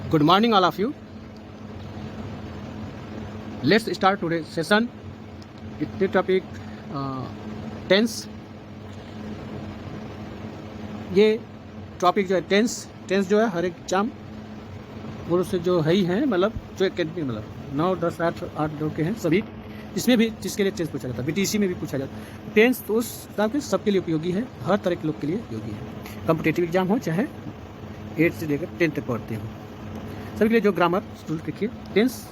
Good morning, all of you. Let's start today's session with the topic tense. ये topic जो है tense जो है हर एक एग्जाम और उससे जो है ही है, मतलब जो एकेडमी मतलब 9, 10, 8 दो के हैं सभी, इसमें भी जिसके लिए टेंस पूछा जाता है, बीटीसी में भी पूछा जाता है। टेंस तो उस हिसाब के सबके लिए उपयोगी है, हर तरह के लोग के लिए उपयोगी है। कॉम्पिटेटिव एग्जाम हो चाहे 8 से लेकर 10 तक पढ़ते हो, सभी के लिए जो ग्रामर स्टूडेंट देखिए टेंस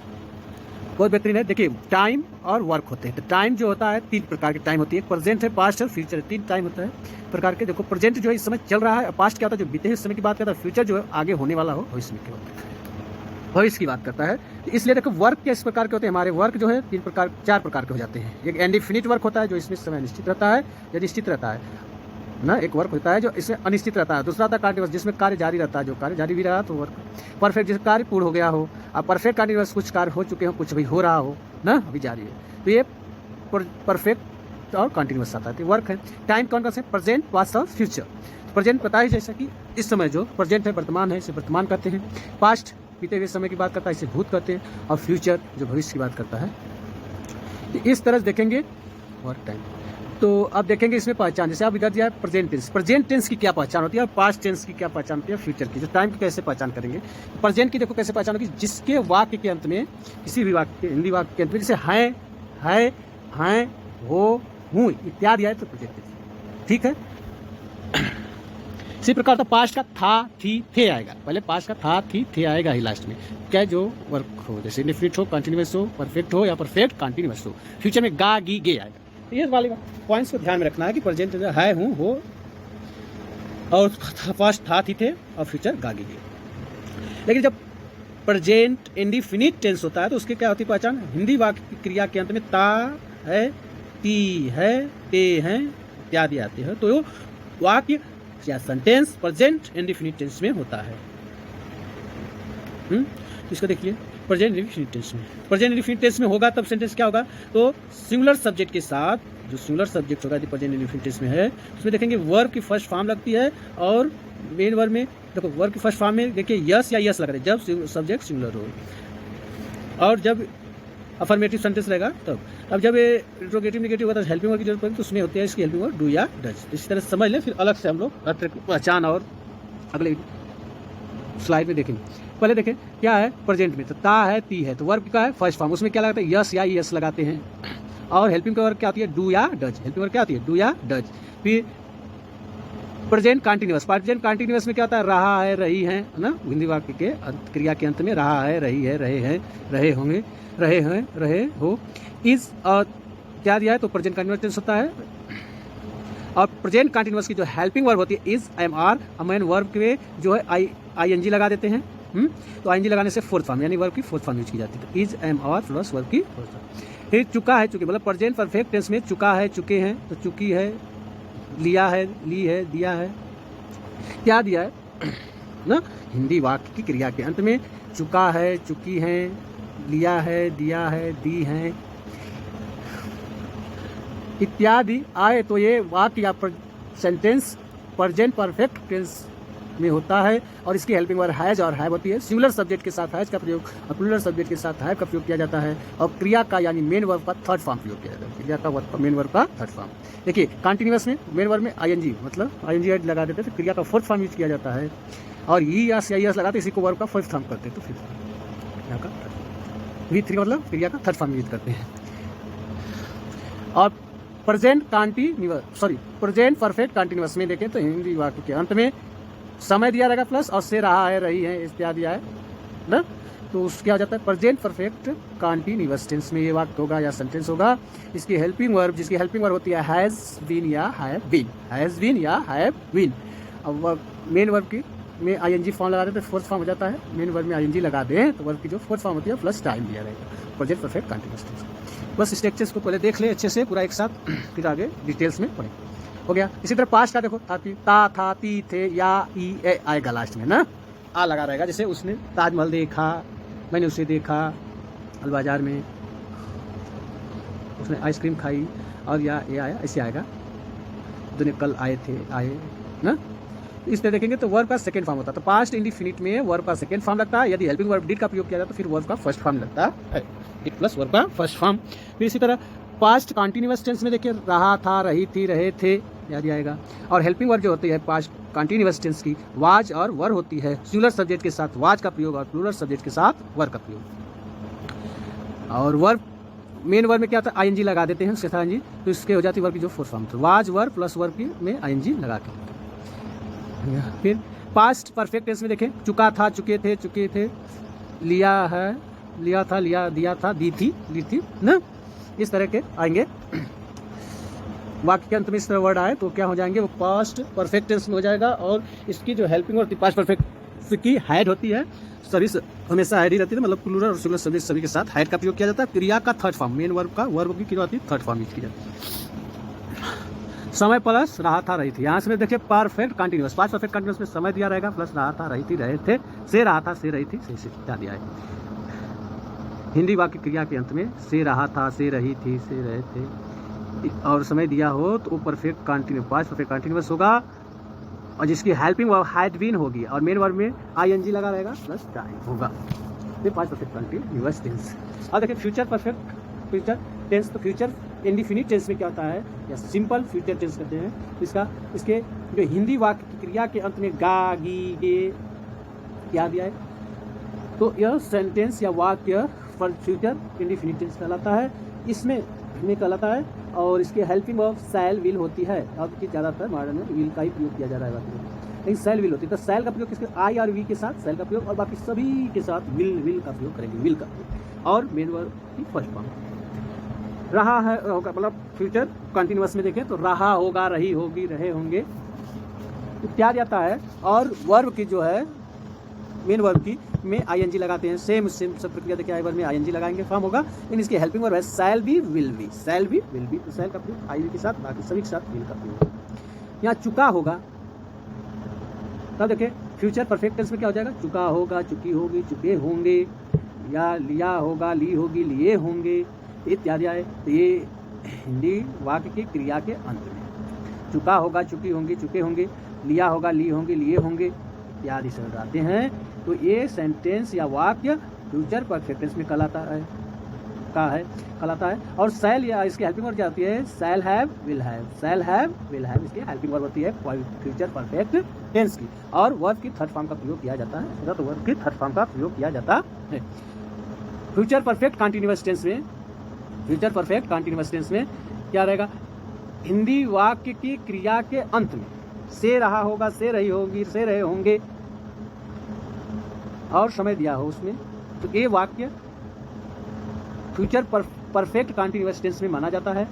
बहुत बेहतरीन है। देखिए टाइम और वर्क होते हैं। तो टाइम जो होता है 3 प्रकार के टाइम होती है, प्रेजेंट है, पास्ट है, फ्यूचर है। 3 टाइम होता है प्रकार के। देखो प्रेजेंट जो है इस समय चल रहा है, पास्ट क्या होता है जो बीते हुए समय की बात करता है, फ्यूचर जो है आगे होने वाला हो भविष्य की बात करता है। तो इसलिए देखो वर्क किस प्रकार के होते हैं हमारे, वर्क जो है 4 प्रकार के हो जाते हैं। एक इनडिफिनिट वर्क होता है जो इसमें समय निश्चित रहता है या निश्चित रहता है ना, एक वर्क होता है जो इसमें अनिश्चित रहता है। दूसरा था कंटीन्यूअस जिसमें कार्य जारी रहता है, जो कार्य जारी भी रहा तो वर्क। परफेक्ट जिसमें कार्य पूर्ण हो गया हो। अब परफेक्ट कंटीन्यूअस कुछ कार्य हो चुके हो, कुछ अभी हो रहा हो ना, अभी जारी है, तो ये परफेक्ट और कंटीन्यूअस आता है। तो वर्क है। टाइम कौन से, प्रेजेंट, पास्ट और फ्यूचर। प्रेजेंट पता है जैसा कि इस समय जो प्रेजेंट है वर्तमान है इसे वर्तमान कहते हैं। पास्ट बीते हुए समय की बात करता है इसे भूत कहते हैं, और फ्यूचर जो भविष्य की बात करता है। इस तरह से देखेंगे वर्क टाइम। तो अब देखेंगे इसमें पहचान, जैसे आप इधर दिया है प्रेजेंट टेंस की क्या पहचान होती है और पास्ट टेंस की क्या पहचान होती है, फ्यूचर की। जो टाइम की कैसे पहचान करेंगे, प्रेजेंट की देखो कैसे पहचान होगी, जिसके वाक्य के अंत में, किसी भी वाक्य के हिंदी वाक्य के अंत में जैसे हैं, हो, हूँ इत्यादि आए तो प्रेजेंट टेंस, ठीक है। इसी प्रकार तो पास्ट का था, थी, थे आएगा। पहले पास्ट का था, थी, थे आएगा ही लास्ट में, क्या जो वर्क हो, जैसे इंडेफिनिट हो, कंटिन्यूअस हो, परफेक्ट हो या परफेक्ट कंटिन्यूअस हो। फ्यूचर में गा, गी, गे आएगा। तो ये वाले पॉइंट्स को ध्यान में रखना है कि प्रेजेंट है, हूँ, हो, और पास्ट था, थी, थे, और फ्यूचर गा, गी, गे। लेकिन जब प्रेजेंट इंडिफिनिट टेंस होता है तो उसकी क्या होती है पहचान, हिंदी वाक्य की क्रिया के अंत में ता है, ती है, ते हैं इत्यादि आते हैं, तो वाक्य या सेंटेंस प्रेजेंट इंडिफिनिट टेंस में होता है। तो इसको देखिए प्रेजेंट इंडिफिनिट टेंस में, प्रेजेंट इंडिफिनिट टेंस में होगा तब सेंटेंस क्या होगा, तो सिंगुलर सब्जेक्ट के साथ जो सिंगुलर सब्जेक्ट होगा प्रेजेंट इंडिफिनिट टेंस में है, उसमें देखेंगे वर्ब की फर्स्ट फॉर्म लगती है, और मेन वर्ब में देखो वर्ब की फर्स्ट फॉर्म में देखिए यस या यस लग रहा है जब सब्जेक्ट सिंगुलर हो, और जब अफर्मेटिव सेंटेंस रहेगा तब। अब जब ये इंट्रोगेटिव नेगेटिव होता है हेल्पिंग वर्ब की जरूरत पड़ेगी तो उसमें होती है इसकी हेल्पिंग वर्ब डू या डज। इसी तरह समझ लें, फिर अलग से हम लोग पहचान और अगले स्लाइड में देखेंगे। पहले देखें क्या है प्रेजेंट में, तो ता है, ती है, तो वर्ब का है फर्स्ट फॉर्म, उसमें क्या लगाते हैं यस या यस लगाते हैं, और हेल्पिंग वर्ब क्या होती है डू या डज। हेल्पिंग वर्ब क्या होती है डू या डज। फिर प्रेजेंट कंटिन्यूअस में क्या होता है रहा है, रही है ना, हिंदी वाक्य के क्रिया के अंत में रहा है, रही है, रहे हैं, रहे होंगे, रहे हैं, रहे हो। इज और क्या दिया है तो प्रेजेंट कंटिन्यूअस टेंस होता है। और प्रेजेंट कंटिन्यूअस की जो हेल्पिंग वर्ब होती है is, am, are, main verb के जो है आई एन जी लगा देते हैं। तो आई एन जी लगाने से फोर्थ फॉर्म यानी वर्ब की फोर्थ फॉर्म यूज की जाती है, तो is, am, are plus verb की फोर्थ फॉर्म। फिर चुका है, चुके मतलब प्रेजेंट परफेक्ट टेंस में चुका है, चुके हैं, तो चुकी है, लिया है, ली है, दिया है, क्या दिया है ना, हिंदी वाक्य की क्रिया के अंत में चुका है, चुकी है, लिया है, दिया है, दी है इत्यादि आए तो ये वाक्य या सेंटेंस प्रेजेंट परफेक्ट टेंस में होता है। और इसकी हेल्पिंग वर्ब हैज और हैव होती है। सिंगुलर सब्जेक्ट के साथ हैज का प्रयोग और प्लूरल सब्जेक्ट के साथ हैव का प्रयोग किया जाता है, और क्रिया का यानी मेन वर्ब का थर्ड फॉर्म प्रयोग किया जाता है। क्रिया का मेन वर्ब का थर्ड फॉर्म देखिए कंटिन्यूअस में मेन वर्ब में आईएनजी मतलब आईएनजी लगा देते हैं तो क्रिया का फोर्थ फॉर्म यूज किया जाता है, और ई या यस लगाते इसी को वर्ब का फोर्थ फॉर्म करते हैं, तो फिर क्रिया का V3 मतलब क्रिया का थर्ड फॉर्म यूज करते हैं। और प्रेजेंट परफेक्ट कंटिन्यूअस में देखें तो हिंदी वाक्य के अंत में समय दिया रहेगा प्लस और से रहा है, रही है इत्यादि आए ना, तो उसके क्या हो जाता है प्रेजेंट परफेक्ट कंटिन्यूअस टेंस में ये वाक्य होगा या सेंटेंस होगा। इसकी हेल्पिंग वर्ब जिसकी हेल्पिंग वर्ब होती है हैज बीन या हैव बीन, हैज बीन या हैव बीन। अब मेन वर्ब की में आईएनजी फॉर्म लगा देते फोर्थ फॉर्म हो जाता है, मेन वर्ब में आईएनजी लगा दें तो वर्ब की जो फोर्थ फॉर्म होती है प्लस टाइम दिया रहेगा प्रेजेंट परफेक्ट कंटिन्यूअस टेंस। बस स्ट्रक्चर्स को पहले देख ले अच्छे से पूरा एक साथ, फिर आगे डिटेल्स में पढ़ें। हो गया। इसी तरह पास्ट का देखो ता, था, ती, थे, या, ई, ए आएगा लास्ट में ना, आ लगा रहेगा। जैसे उसने ताजमहल देखा, मैंने उसे देखा, बाजार में उसने आइसक्रीम खाई, और या ये आया ऐसे आएगा, दोनों कल आए थे, आए ना। इस तरह देखेंगे तो वर्ब का सेकंड फॉर्म होता है। तो पास्ट इंडिफिनिट में वर्ब का सेकंड फॉर्म लगता है, यदि हेल्पिंग वर्ब डिड का प्रयोग किया जाए तो फिर वर्ब का फर्स्ट फॉर्म लगता है, डिड प्लस वर्ब का फर्स्ट फॉर्म। फिर इसी तरह पास्ट कॉन्टिन्यूअस टेंस में देखिए रहा था, रही थी, रहे थे, याद आएगा। और हेल्पिंग वर्ब जो होती है पास्ट कॉन्टिन्यूअस टेंस की वाज और वर होती है, सिंगुलर सब्जेक्ट के साथ वाज का प्रयोग और प्लूरल सब्जेक्ट के साथ वर का प्रयोग। और वर्ब मेन वर्ब में क्या होता है, आईएनजी लगा देते हैं उसके साथ जी, तो इसके हो जाती है वर्ब की जो फोर्थ फॉर्म था, वाज वर प्लस वर्ब की में आईएनजी लगा के। फिर पास्ट परफेक्ट टेंस में देखें चुका था, चुके थे, चुके थे, लिया है, लिया था, लिया, दिया था, दी थी, ली थी ना, इस तरह के आएंगे। वाक्य के अंत में इस तरह वर्ड आए तो क्या हो जाएंगे, वो पास्ट परफेक्ट टेंस में हो जाएगा। और इसकी जो हेल्पिंग और पास्ट परफेक्ट की हाइड होती है, सभी हमेशा हाइड ही रहती है, मतलब प्लूरल और सिंगुलर सब्जेक्ट सभी के साथ हाइड का प्रयोग किया जाता है। क्रिया का थर्ड फॉर्म, मेन वर्ब का वर्ब की क्रिया होती है थर्ड फॉर्म यूज की जाती है। समय प्लस रहा था, रही थी, यहाँ से देखिए perfect continuous, past perfect continuous में समय दिया रहेगा प्लस रहा था, रही थी, रहे थे, से रहा था, से रही थी, से क्या दिया है। हिंदी वाक्य क्रिया के अंत में से रहा था, से रही थी, से रहे थे और समय दिया हो तो वो perfect continue past perfect continuous होगा और जिसकी हेल्पिंग वर्ब हैड बीन होगी और मेन वर्ब में आईएनजी लगा रहेगा प्लस टाइम होगा, ये पास्ट परफेक्ट कंटिन्यूअस टेंस। अब देखिए फ्यूचर परफेक्ट फ्यूचर टेंस, तो फ्यूचर इंडिफिनिट टेंस में क्या होता है या सिंपल फ्यूचर टेंस कहते हैं। इसके जो हिंदी वाक्य की क्रिया के अंत में गा, गी, गे क्या दिया है, तो यह सेंटेंस या वाक्य पर फ्यूचर इंडिफिनिट टेंस कहलाता है, इसमें कहलाता है। और इसके हेल्पिंग वर्ब सैल विल होती है, अब की ज़्यादातर मॉडर्न में विल का ही प्रयोग किया जा रहा है वाक्य में, लेकिन सैल विल होती है। तो सैल का प्रयोग किसके, आई और वी के साथ सैल का प्रयोग और बाकी सभी के साथ विल का प्रयोग करेंगे, विल का प्रयोग। और मेन वर्ब की फर्स्ट फॉर्म रहा है होगा, मतलब फ्यूचर कंटिन्यूअस में देखें तो रहा होगा, रही होगी, रहे होंगे इत्यादि आता है। और वर्ब की जो है मेन वर्ब की में आईएनजी लगाते हैं, सेम सब प्रक्रिया देखिए, आई वर्ब में आईएनजी लगाएंगे फॉर्म होगा, लेकिन इसकी हेल्पिंग वर्ब है शैल be, will B, shell be, will B, तो शैल का प्रयोग आई के साथ, बाकी सभी के साथ विल का प्रयोग। यहाँ चुका होगा, तब देखिए फ्यूचर परफेक्ट टेंस में क्या हो जाएगा, चुका होगा, चुकी होगी, चुके होंगे, या लिया होगा, ली होगी, लिए होंगे इत्यादि आए। तो ये हिंदी वाक्य की क्रिया के अंत में चुका होगा, चुकी होंगी, चुके होंगे, लिया होगा, ली होंगे, लिए होंगे इत्यादि शब्द आते हैं। तो ये सेंटेंस या वाक्य फ्यूचर परफेक्ट टेंस में कहलाता है। और शैल या इसकी हेल्पिंग वर्ब जाती है shall have, will have, shell have, will have, इसकी हेल्पिंग वर्ब होती है फ्यूचर परफेक्ट टेंस की। और वर्ब की थर्ड फॉर्म का प्रयोग किया जाता है, तो वर्ब की थर्ड फॉर्म का प्रयोग किया जाता है। फ्यूचर परफेक्ट कंटिन्यूअस टेंस में क्या रहेगा, हिंदी वाक्य की क्रिया के अंत में से रहा होगा, से रही होगी, से रहे होंगे और समय दिया हो उसमें, तो ये वाक्य फ्यूचर परफेक्ट कंटिन्यूअस टेंस में माना जाता है,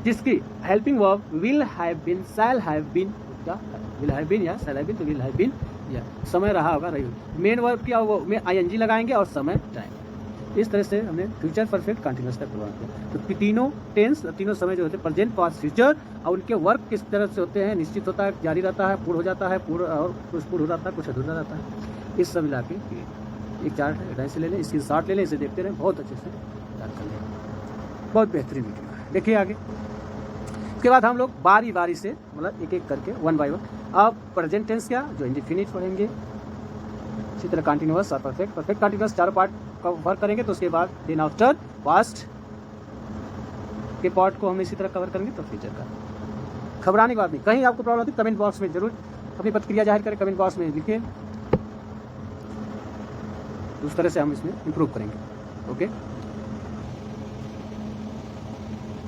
जिसकी helping verb will have been, shall have been, क्या विल हैव बीन या शैल हैव बीन, तो विल हैव बीन या समय रहा होगा, रही होगी। मेन वर्ब क्या वो में आईएनजी लगाएंगे और समय टाइम। इस तरह से हमने फ्यूचर परफेक्ट कंटिन्यूअस का प्रयोग किया। तो तीनों टेंस, तीनों समय जो होते हैं प्रेजेंट, पास्ट, फ्यूचर, और उनके वर्क किस तरह से होते हैं, निश्चित होता है, जारी रहता है, पूर्ण हो जाता है, पूर्ण और कुछ पूर्ण हो जाता है, कुछ अधूरा रहता है। इस सब मिला के एक चार्ट है, से ले लें, इसकी शॉर्ट ले लें, इसे देखते रहें, बहुत अच्छे से याद कर लें, बहुत बेहतरीन वीडियो है। देखिए आगे, उसके बाद हम लोग बारी बारी से मतलब एक एक करके वन बाय वन। अब प्रेजेंट टेंस क्या, जो इंडिफिनिट पढ़ेंगे, इसी तरह कंटिन्यूअस और परफेक्ट कंटिन्यूअस चारों पार्ट कवर करेंगे। तो उसके बाद देन आफ्टर पास्ट के पार्ट को हम इसी तरह कवर करेंगे। तो फ्यूचर का घबराने की बात नहीं, कहीं आपको प्रॉब्लम होती है कमेंट बॉक्स में जरूर अपनी प्रतिक्रिया जाहिर करें, कमेंट बॉक्स में लिखें, उस तरह से हम इसमें इंप्रूव करेंगे। ओके,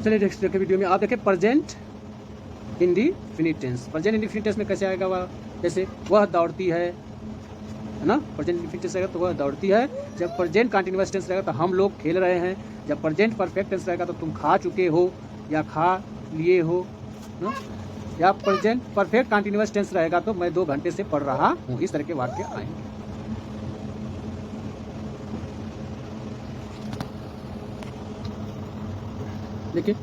चलिए नेक्स्ट वीडियो में आप देखें present indefinite tense. Present indefinite tense में कैसे आएगा, वह जैसे वह दौड़ती है ना, प्रेजेंट इंडिफिनिट टेंस रहेगा तो वह दौड़ती है। जब प्रेजेंट कंटिन्यूअस टेंस रहेगा तो हम लोग खेल रहे हैं। जब प्रेजेंट परफेक्ट टेंस रहेगा तो तुम खा चुके हो या खा लिए हो ना। या प्रेजेंट परफेक्ट कंटिन्यूअस टेंस रहेगा तो मैं 2 घंटे से पढ़ रहा हूँ। इस तरह के वाक्य आएंगे। देखिए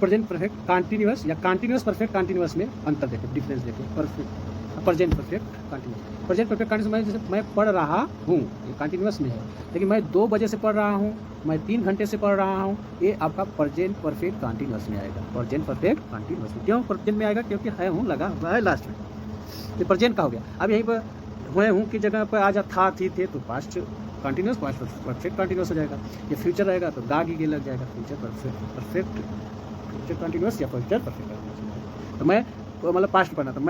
प्रेजेंट परफेक्ट कंटिन्यूअस या कंटिन्यूअस परफेक्ट कंटिन्यूअस में अंतर देखिए, डिफरेंस देखिए। Present perfect continuous, present perfect continuous में जैसे मैं पढ़ रहा हूँ, ये कंटिन्यूअस में है, लेकिन मैं 2 बजे से पढ़ रहा हूँ, मैं 3 घंटे से पढ़ रहा हूँ, ये आपका प्रेजेंट परफेक्ट कंटिन्यूअस में आएगा। प्रेजेंट परफेक्ट कंटिन्यूअस में क्यों प्रेजेंट में आएगा, क्योंकि है हूँ लगा हुआ है लास्ट में। ये प्रेजेंट का हो गया। अब यहीं पर हुए हूँ की जगह पर आ जा था, थी, थे, तो past continuous, past perfect continuous हो जाएगा। ये फ्यूचर रहेगा तो गा गी लग जाएगा, फ्यूचर परफेक्ट फ्यूचर कंटिन्यूस या फ्यूचर परफेक्ट कंटिन्यूस। तो मैं मतलब पास्ट पढ़ना था,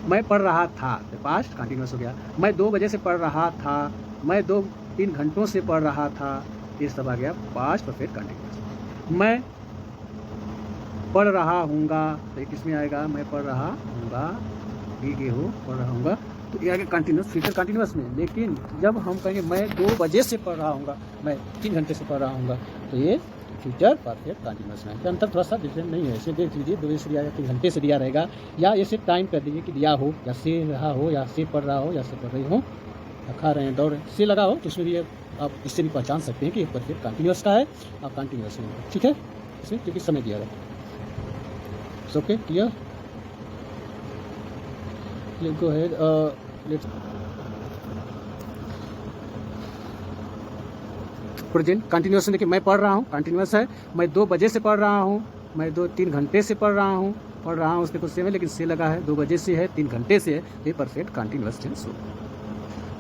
मैं पढ़ रहा था, तो पास्ट कंटिन्यूस हो गया। मैं 2 बजे से पढ़ रहा था, मैं 2-3 घंटों से पढ़ रहा था, ये सब आ गया पास्ट परफेक्ट कंटिन्यूस। मैं पढ़ रहा हूँगा, तो ये किसमें आएगा, मैं पढ़ रहा हूँगा, गे हो पढ़ रहा हूँगा, तो ये आगे कंटिन्यूस फ्यूचर कंटिन्यूस में। लेकिन जब हम कहेंगे मैं 2 बजे से पढ़ रहा हूँगा, मैं 3 घंटे से पढ़ रहा हूँगा, तो ये फ्यूचर परफेक्ट कंटिन्यूस में। तो अंतर थोड़ा सा डिफरेंट नहीं है। इसे देख लीजिए, 2 बजे से दिया या 3 घंटे से दिया रहेगा, या ऐसे टाइम कर दीजिए कि दिया हो, या से रहा हो, या से पढ़ रहा हो, या से पढ़ रही हो, या खा रहे हैं, दौड़ रहे हैं, से लगा हो, तो इसमें भी आप इससे भी पहचान सकते हैं कि ये परफेक्ट कंटिन्यूस का है और कंटिन्यूस में। ठीक है, इसमें क्योंकि समय दिया रहता है। Okay, clear? Let's go ahead. Present continuous. देखिए, मैं पढ़ रहा हूँ, कंटिन्यूस है। मैं 2 बजे से पढ़ रहा हूँ, मैं 2-3 घंटे से पढ़ रहा हूँ, उसमें कुछ सेम है लेकिन से लगा है, 2 बजे से है, 3 घंटे से है, ये परफेक्ट कंटिन्यूस टेंस हो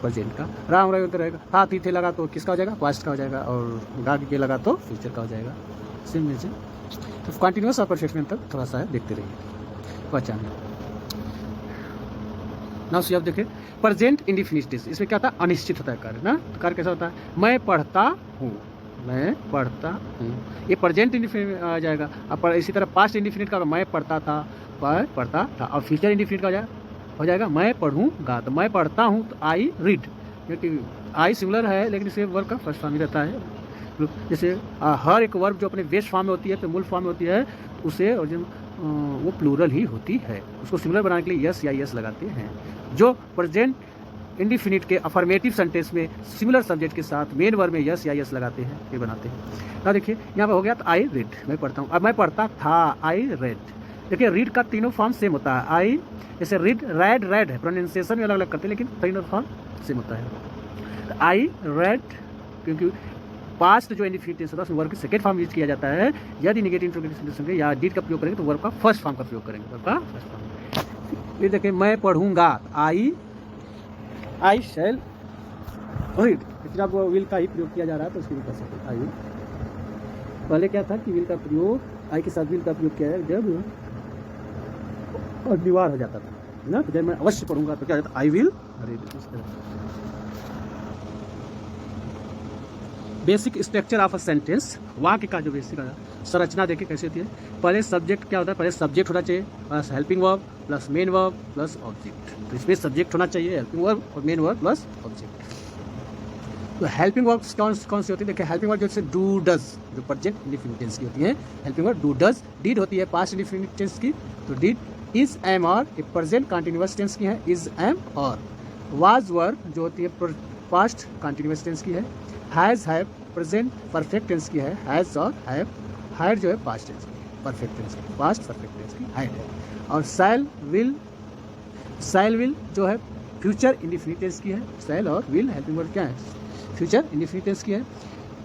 प्रेजेंट का। राम रहेगा, था, थी, थे लगा तो किसका हो जाएगा, पास्ट का हो जाएगा, और गा के लगा तो फ्यूचर का हो जाएगा। सेम है। तो कंटिन्यूस और परफेक्ट में तक थोड़ा सा है, देखते रहिए पहचान। नाउ सी, अब देखिए प्रेजेंट इंडेफिनिट टेंस, इसमें क्या था, अनिश्चित होता है कार्य ना। कार्य कैसा होता है, मैं पढ़ता हूँ, मैं पढ़ता हूँ, ये प्रेजेंट इंडेफिनिट आ जाएगा। अब इसी तरह पास्ट इंडेफिनिट का मैं पढ़ता था, पढ़ता था, और फ्यूचर इंडेफिनिट का हो जाएगा मैं पढ़ूंगा। तो मैं पढ़ता हूँ तो आई रीड, क्योंकि आई सिमिलर है लेकिन इसे वर्ब का फर्स्ट फॉर्म ही रहता है। जैसे हर एक वर्ब जो अपने बेस्ट फॉर्म में होती है, तो मूल फॉर्म में होती है, उसे वो प्लूरल ही होती है। उसको सिमिलर बनाने के लिए यस या यस लगाते हैं। जो प्रेजेंट इंडेफिनिट के अफर्मेटिव सेंटेंस में सिमिलर सब्जेक्ट के साथ मेन वर्ब में यस या यस लगाते हैं, ये बनाते हैं। तो देखिए यहाँ पर हो गया, तो आई रीड, मैं पढ़ता हूँ। अब मैं पढ़ता था, आई रेड। देखिए रीड का तीनों फॉर्म सेम होता है। आई जैसे रीड, रेड, रेड है, प्रोनाउंसिएशन में अलग अलग करते हैं लेकिन तीनों फॉर्म सेम होता है। आई रेड, क्योंकि पास्ट जो इंडेफिनिट होता है उसमें वर्ब की सेकंड फॉर्म यूज किया जाता है। यदि नेगेटिव इंट्रोगेटिव या डीड का प्रयोग करेंगे तो वर्ब का फर्स्ट फॉर्म का प्रयोग करेंगे, वर्ब का फर्स्ट फॉर्म। ये देखिए, मैं पढ़ूंगा, आई शैल रीड, लेकिन अब विल का ही प्रयोग किया जा रहा है तो उसकी भी कर सकते हैं। आई विल, पहले क्या था कि विल का प्रयोग, आई के साथ विल का प्रयोग किया जाए जब अनिवार्य हो जाता था ना, जब मैं अवश्य पढ़ूंगा तो क्या होता, I will read. Basic structure of a sentence, वाक्य का जो बेसिक संरचना देखिए कैसे होती है। पहले सब्जेक्ट क्या होता है, पहले सब्जेक्ट होना चाहिए, plus helping verb, plus main verb, plus object. तो इसमें सब्जेक्ट होना चाहिए, हेल्पिंग वर्ब और मेन वर्ब प्लस ऑब्जेक्ट। तो हेल्पिंग वर्ब कौन सी होती है, देखिए हेल्पिंग वर्ब जैसे डू डज, जो प्रेजेंट इंडेफिनिट टेंस की होती है helping verb do does. Did होती है पास्ट इंडेफिनिट टेंस की, तो डीड। इज, एम, और प्रेजेंट कंटिन्यूअस टेंस की है, इज, एम, और। वाज, वर जो होती है पास्ट कंटिन्यूअस टेंस की है। Has, have present perfect tense की है, हैज और हैव। हैड जो है पास्ट टेंस की, परफेक्ट टेंस की, पास्ट परफेक्ट टेंस की हैड है। और शैल, विल जो है फ्यूचर इंडेफिनिट टेंस की है। शैल और विल हेल्पिंग वर्ब क्या है, फ्यूचर इंडेफिनिट टेंस की है।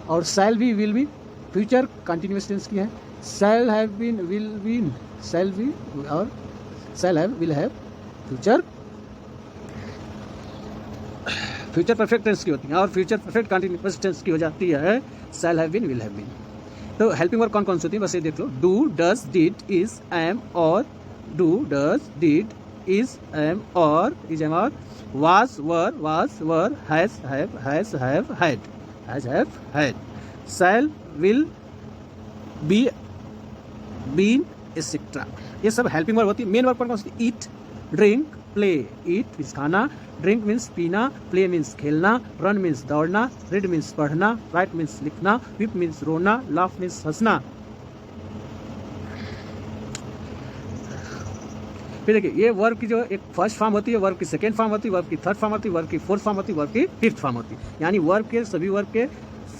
और shall be, will be future continuous tense की है। Shall have been, will been, shall be और shall have, will have future perfect tense की होती है। और फ्यूचर परफेक्ट कंटिन्यूअस टेंस की हो जाती है shall have been, will have been. तो हेल्पिंग वर्ब कौन कौन सी होती है बस ये देख लो, do, does, did, is, am, और। Do, does, did, is, am, और, was, were, has, have, had, shall, will, be, been, etcetera. ये सब हेल्पिंग वर्ब होती है। मेन वर्ब कौन सी, eat, drink, play. Eat means खाना, ड्रिंक मीन्स पीना, प्ले मीन्स खेलना, रन मीन्स दौड़ना, रीड मीन्स पढ़ना, राइट मीन्स लिखना, वीप मीन्स रोना, लाफ मीन्स हंसना। फिर देखिए ये वर्ब की जो एक फर्स्ट फॉर्म होती है, वर्ब की सेकेंड फॉर्म होती है, वर्ब की थर्ड फॉर्म होती है, वर्ब की फोर्थ फॉर्म होती है, वर्ब की फिफ्थ फॉर्म होती है। यानी वर्ब के सभी वर्ब के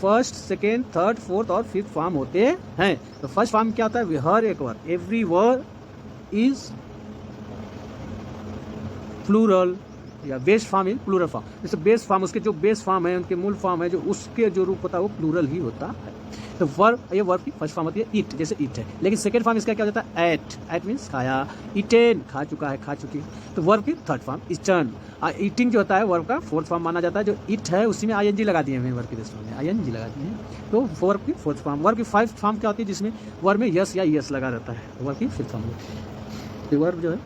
फर्स्ट, सेकेंड, थर्ड, फोर्थ और फिफ्थ फॉर्म होते हैं। तो फर्स्ट फॉर्म क्या होता है, हर एक verb, every verb is plural, या बेस फॉर्म है प्लूरल फॉर्म। जैसे बेस फॉर्म, उसके जो बेस फॉर्म है, उनके मूल फॉर्म है, जो उसके जो रूप होता है वो प्लूरल ही होता है। तो वर्ब, ये वर्ब की फर्स्ट फॉर्म होती है ईट, जैसे ईट है। लेकिन सेकेंड फॉर्म इसका क्या हो जाता है? एट। एट मीन्स खाया, ईटेन खा चुका है, खा चुकी है। तो वर्ब की थर्ड फॉर्म ईटन। ईटिंग जो होता है वर्ब का फोर्थ फॉर्म माना जाता है। जो ईट है उसी में आईएनजी लगा दिए हैं, वर्ब की दृष्टि में आईएनजी लगा दिए हैं। तो वर्ब की फोर्थ फॉर्म। वर्ब की फिफ्थ फॉर्म क्या होती है? जिसमें वर्ब में यस या यस लगा रहता है, वर्ब की फिफ्थ फॉर्म में। तो वर्ब जो है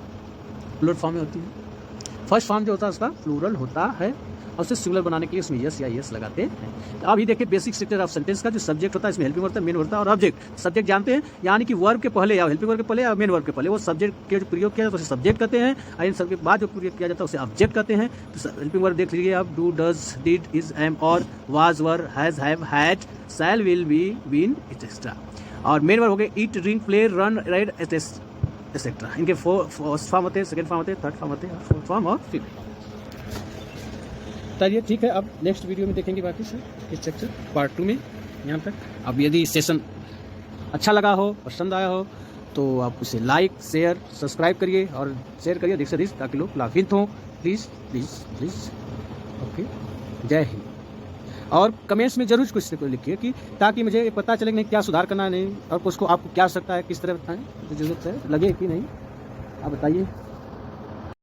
प्लूरल फॉर्म में होती है। फर्स्ट फॉर्म जो होता है उसका प्लूरल होता है और उसे सिंगुलर बनाने के लिए उसमें यस या यस लगाते हैं। अभी देखिए बेसिक स्ट्रक्चर ऑफ सेंटेंस का जो सब्जेक्ट होता है, इसमें हेल्पिंग वर्ब होता है, मेन वर्ब होता है और ऑब्जेक्ट। सब्जेक्ट जानते हैं, यानी कि वर्ब के पहले या हेल्पिंग वर्ब के पहले या मेन वर्ब के पहले वो सब्जेक्ट के जो प्रयोग किया जाता है उसे सब्जेक्ट कहते हैं, और इन सबके बाद जो प्रयोग किया जाता है उसे ऑब्जेक्ट कहते हैं। तो हेल्पिंग वर्ब देख लीजिए आप, do, does, did, is, am, और, was, were, has, have, had, shall, will, be, been, etcetera. और मेन वर्ब हो गए eat, drink, play, run, ride, etcetera. इनके फर्स्ट फॉर्म होते हैं, सेकंड फॉर्म होते हैं, थर्ड फॉर्म होते हैं, फोर्थ फॉर्म और फिफ्थ। चलिए ठीक है, अब नेक्स्ट वीडियो में देखेंगे बाकी से इस स्ट्रक्चर पार्ट 2 में यहाँ तक। अब यदि सेशन अच्छा लगा हो, पसंद आया हो, तो आप उसे लाइक, शेयर, सब्सक्राइब करिए और शेयर करिए अधिक से अधिक, ताकि लोग लाभान्वित हों। Please please please. ओके, जय हिंद। और कमेंट्स में जरूर कुछ से लिखिए कि ताकि मुझे पता चले कि नहीं क्या सुधार करना है, नहीं और उसको आपको क्या आवश्यकता है, किस तरह बताएं, जरूरत है लगे कि नहीं, आप बताइए।